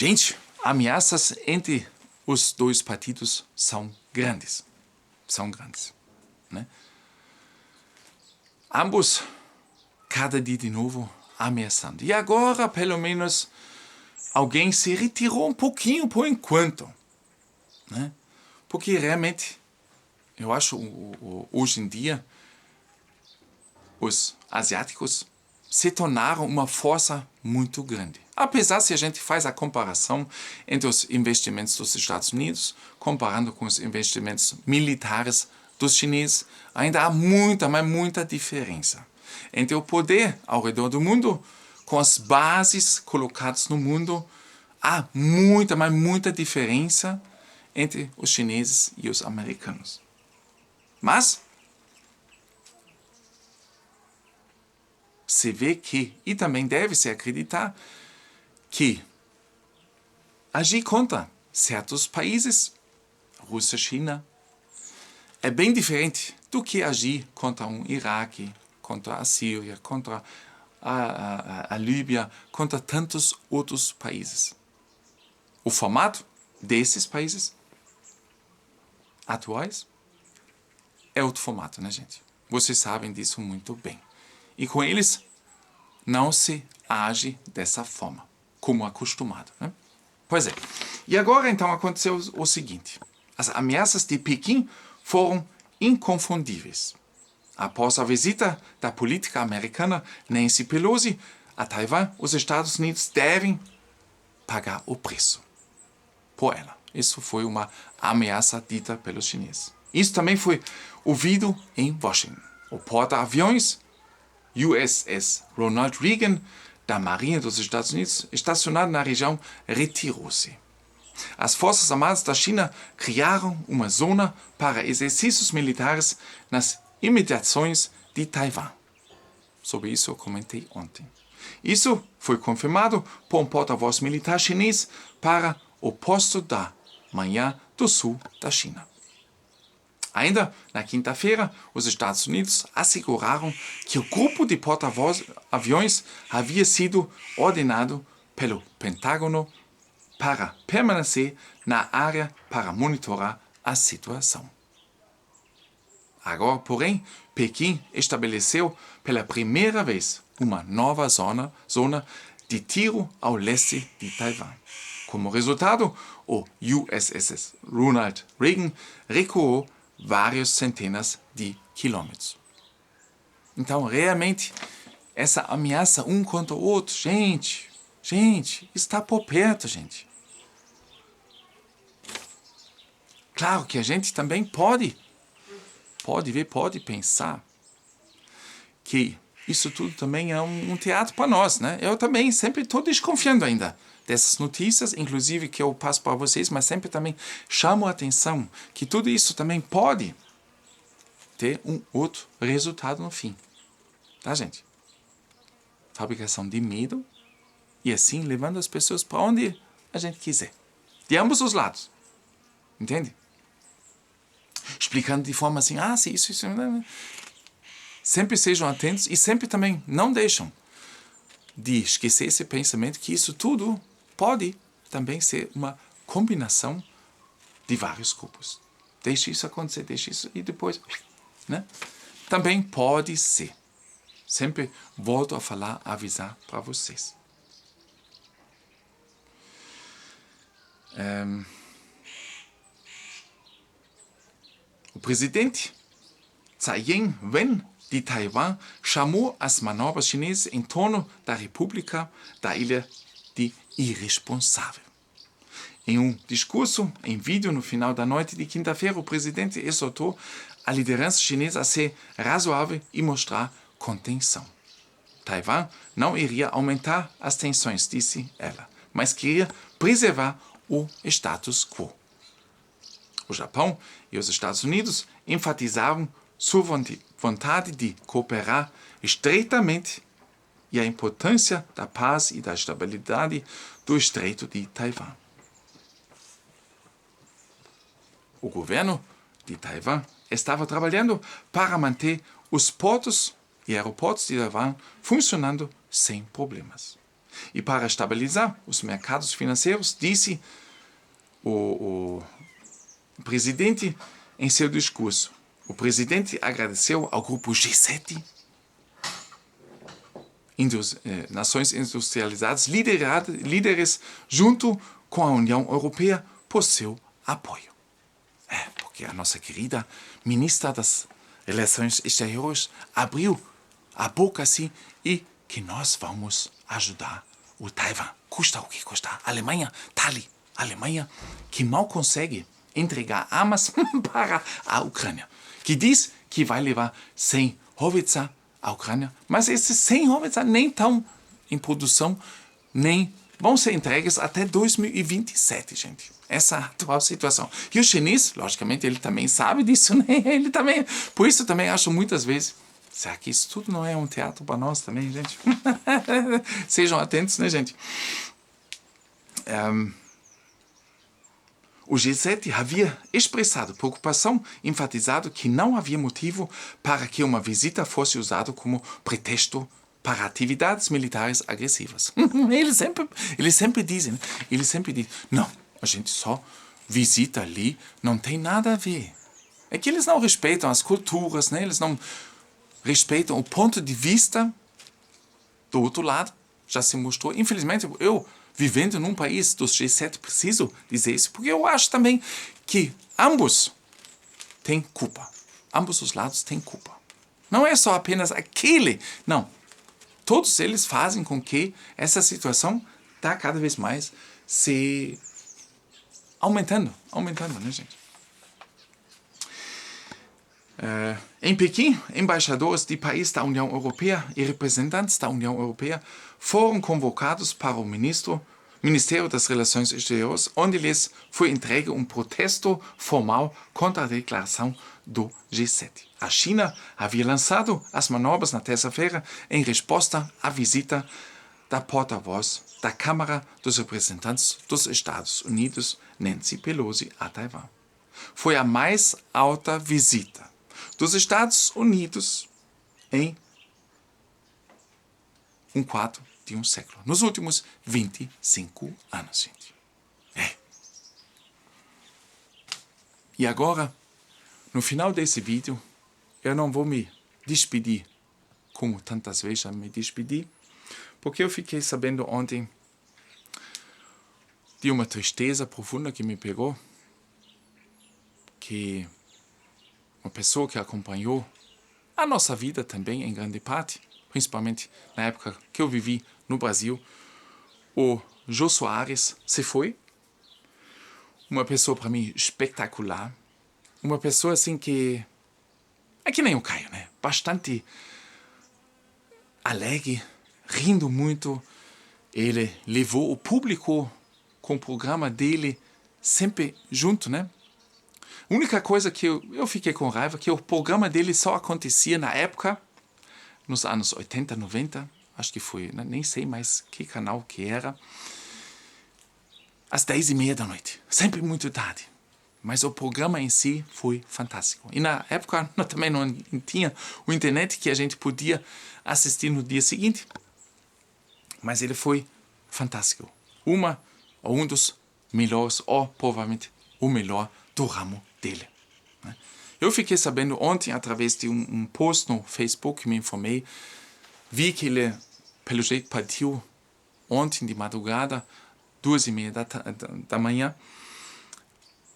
Gente, ameaças entre os dois partidos são grandes. São grandes, né? Ambos, cada dia de novo, ameaçando. E agora, pelo menos, alguém se retirou um pouquinho por enquanto, né? Porque realmente, eu acho, hoje em dia, os asiáticos se tornaram uma força muito grande. Apesar se a gente faz a comparação entre os investimentos dos Estados Unidos, comparando com os investimentos militares dos chineses, ainda há muita, mas muita diferença entre o poder ao redor do mundo, com as bases colocadas no mundo. Há muita, mas muita diferença entre os chineses e os americanos. Mas se vê que, e também deve-se acreditar, que agir contra certos países, Rússia, China, é bem diferente do que agir contra um Iraque, contra a Síria, contra a Líbia, contra tantos outros países. O formato desses países atuais é outro formato, né, gente? Vocês sabem disso muito bem. E com eles não se age dessa forma, como acostumado, né? Pois é. E agora, então, aconteceu o seguinte. As ameaças de Pequim foram inconfundíveis. Após a visita da política americana Nancy Pelosi a Taiwan, os Estados Unidos devem pagar o preço por ela. Isso foi uma ameaça dita pelos chineses. Isso também foi ouvido em Washington. O porta-aviões USS Ronald Reagan, da Marinha dos Estados Unidos, estacionado na região, retirou-se. As Forças Armadas da China criaram uma zona para exercícios militares nas imediações de Taiwan. Sobre isso eu comentei ontem. Isso foi confirmado por um porta-voz militar chinês para o posto da Manhã do Sul da China. Ainda na quinta-feira, os Estados Unidos asseguraram que o grupo de porta-aviões havia sido ordenado pelo Pentágono para permanecer na área para monitorar a situação. Agora, porém, Pequim estabeleceu pela primeira vez uma nova zona de tiro ao leste de Taiwan. Como resultado, o USS Ronald Reagan recuou várias centenas de quilômetros. Então, realmente, essa ameaça um contra o outro, gente, está por perto, gente. Claro que a gente também pode ver, pode pensar que isso tudo também é um teatro para nós, né? Eu também sempre estou desconfiando ainda dessas notícias, inclusive que eu passo para vocês, mas sempre também chamo a atenção que tudo isso também pode ter um outro resultado no fim. Tá, gente? Fabricação de medo e assim levando as pessoas para onde a gente quiser. De ambos os lados. Entende? Explicando de forma assim, se isso. Sempre sejam atentos e sempre também não deixam de esquecer esse pensamento que isso tudo pode também ser uma combinação de vários grupos. Deixe isso acontecer, deixe isso e depois, né? Também pode ser. Sempre volto a falar, a avisar para vocês. O presidente Tsai Ing-wen de Taiwan chamou as manobras chinesas em torno da República da Ilha de irresponsável. Em um discurso em vídeo no final da noite de quinta-feira, o presidente exortou a liderança chinesa a ser razoável e mostrar contenção. Taiwan não iria aumentar as tensões, disse ela, mas queria preservar o status quo. O Japão e os Estados Unidos enfatizaram sua vontade de cooperar estreitamente e a importância da paz e da estabilidade do Estreito de Taiwan. O governo de Taiwan estava trabalhando para manter os portos e aeroportos de Taiwan funcionando sem problemas. E para estabilizar os mercados financeiros, disse o presidente em seu discurso. O presidente agradeceu ao grupo G7, nações industrializadas, líderes junto com a União Europeia, por seu apoio. Porque a nossa querida ministra das Relações Exteriores abriu a boca assim e que nós vamos ajudar o Taiwan. Custa o que custar. A Alemanha está ali. A Alemanha que mal consegue entregar armas para a Ucrânia. Que diz que vai levar 100 howitzer à Ucrânia. Mas esses 100 howitzer nem estão em produção, nem vão ser entregues até 2027, gente. Essa é a atual situação. E o chinês, logicamente, ele também sabe disso, né? Ele também, por isso também acho muitas vezes, será que isso tudo não é um teatro para nós também, gente? Sejam atentos, né, gente? O G7 havia expressado preocupação, enfatizado que não havia motivo para que uma visita fosse usada como pretexto para atividades militares agressivas. Eles sempre dizem, não, a gente só visita ali, não tem nada a ver. É que eles não respeitam as culturas, né? Eles não respeitam o ponto de vista do outro lado. Já se mostrou. Infelizmente, eu, vivendo num país dos G7, preciso dizer isso, porque eu acho também que ambos têm culpa. Ambos os lados têm culpa. Não é só apenas aquele, não. Todos eles fazem com que essa situação está cada vez mais se aumentando, né, gente? Em Pequim, embaixadores de países da União Europeia e representantes da União Europeia foram convocados para o Ministério das Relações Exteriores, onde lhes foi entregue um protesto formal contra a declaração do G7. A China havia lançado as manobras na terça-feira em resposta à visita da porta-voz da Câmara dos Representantes dos Estados Unidos, Nancy Pelosi, a Taiwan. Foi a mais alta visita dos Estados Unidos em um quarto de um século. Nos últimos 25 anos, gente. E agora, no final desse vídeo, eu não vou me despedir como tantas vezes já me despedi, porque eu fiquei sabendo ontem de uma tristeza profunda que me pegou, que uma pessoa que acompanhou a nossa vida também, em grande parte, principalmente na época que eu vivi no Brasil, o Jô Soares se foi. Uma pessoa para mim espetacular. Uma pessoa assim que é que nem o Caio, né? Bastante alegre, rindo muito. Ele levou o público com o programa dele sempre junto, né? A única coisa que eu fiquei com raiva é que o programa dele só acontecia na época, nos anos 80, 90, acho que foi, nem sei mais que canal que era, às 10h30 da noite, sempre muito tarde. Mas o programa em si foi fantástico. E na época também não tinha o internet que a gente podia assistir no dia seguinte. Mas ele foi fantástico. Um dos melhores, ou provavelmente o melhor do ramo dele. Eu fiquei sabendo ontem, através de um post no Facebook, me informei, vi que ele, pelo jeito, partiu ontem de madrugada, 2h30 da manhã,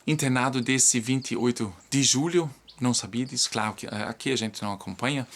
internado desde 28 de julho, não sabia disso, claro que aqui a gente não acompanha,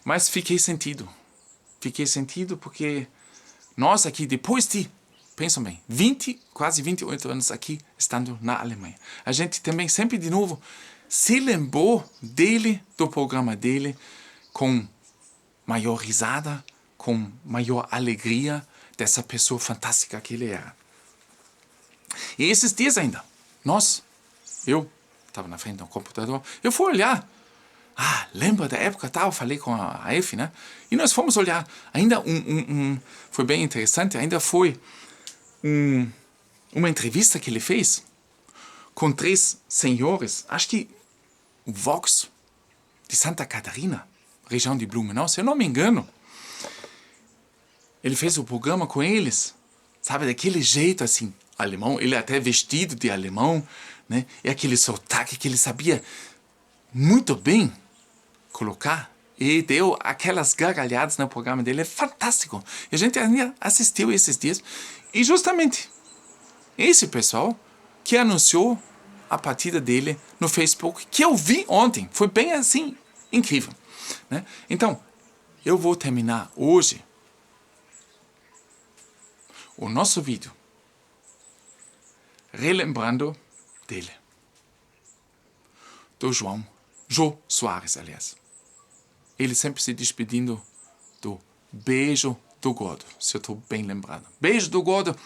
mas fiquei sentido porque nós aqui, depois de, pensam bem, quase 28 anos aqui, estando na Alemanha, a gente também sempre de novo se lembrou dele, do programa dele, com maior risada, com maior alegria dessa pessoa fantástica que ele era. E esses dias ainda, eu estava na frente do computador, eu fui olhar, lembra da época tal, falei com a F, né? E nós fomos olhar, ainda foi bem interessante, ainda foi uma entrevista que ele fez com 3 senhores, acho que o Vox de Santa Catarina, região de Blumenau, se eu não me engano. Ele fez o programa com eles, sabe, daquele jeito assim, alemão, ele até vestido de alemão, né? E aquele sotaque que ele sabia muito bem colocar. E deu aquelas gargalhadas no programa dele, é fantástico. E a gente ainda assistiu esses dias. E justamente esse pessoal que anunciou a partida dele no Facebook, que eu vi ontem, foi bem assim, incrível, né? Então, eu vou terminar hoje o nosso vídeo relembrando dele, do Jô Soares, aliás. Ele sempre se despedindo do beijo do gordo, se eu estou bem lembrado. Beijo do gordo.